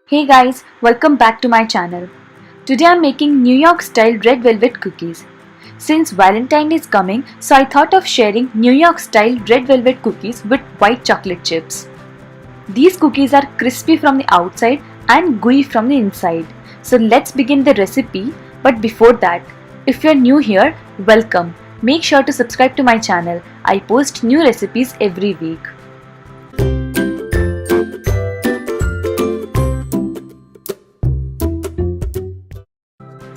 Hey guys, welcome back to my channel. Today I'm making New York style red velvet cookies. Since Valentine is coming, so I thought of sharing New York style red velvet cookies with white chocolate chips. These cookies are crispy from the outside and gooey from the inside. So let's begin the recipe, but before that, if you're new here, welcome. Make sure to subscribe to my channel. I post new recipes every week.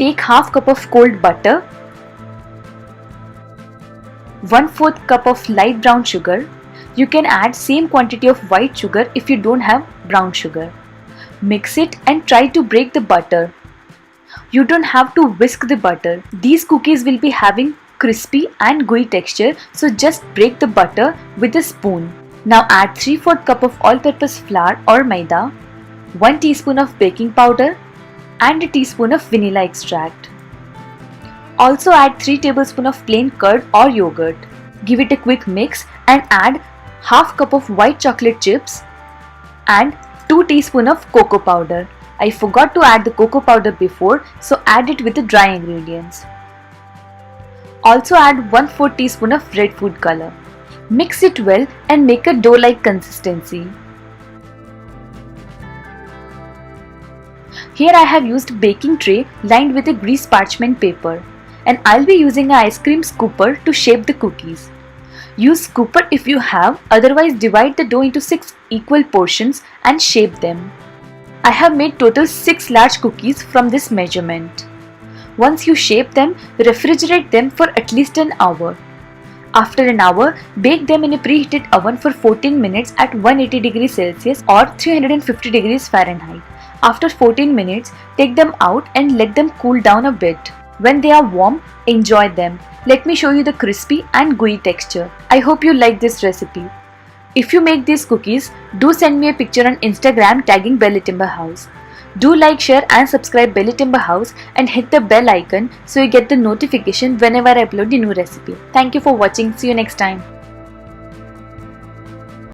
Take half cup of cold butter, 1/4 cup of light brown sugar. You can add same quantity of white sugar if you don't have brown sugar. Mix it and try to break the butter. You don't have to whisk the butter. These cookies will be having crispy and gooey texture, so just break the butter with a spoon. Now add 3/4 cup of all-purpose flour or maida, 1 teaspoon of baking powder, and a teaspoon of vanilla extract. Also add 3 tablespoons of plain curd or yogurt. Give it a quick mix and add half cup of white chocolate chips and 2 teaspoons of cocoa powder. I forgot to add the cocoa powder before, so add it with the dry ingredients. Also add 1/4 teaspoon of red food color. Mix it well and make a dough-like consistency. Here I have used baking tray lined with a grease parchment paper, and I'll be using an ice cream scooper to shape the cookies. Use scooper if you have, otherwise divide the dough into 6 equal portions and shape them. I have made total 6 large cookies from this measurement. Once you shape them, refrigerate them for at least an hour. After an hour, bake them in a preheated oven for 14 minutes at 180 degrees Celsius or 350 degrees Fahrenheit. After 14 minutes, take them out and let them cool down a bit. When they are warm, enjoy them. Let me show you the crispy and gooey texture. I hope you like this recipe. If you make these cookies, do send me a picture on Instagram tagging Belly Timber House. Do like, share and subscribe Belly Timber House and hit the bell icon so you get the notification whenever I upload a new recipe. Thank you for watching. See you next time.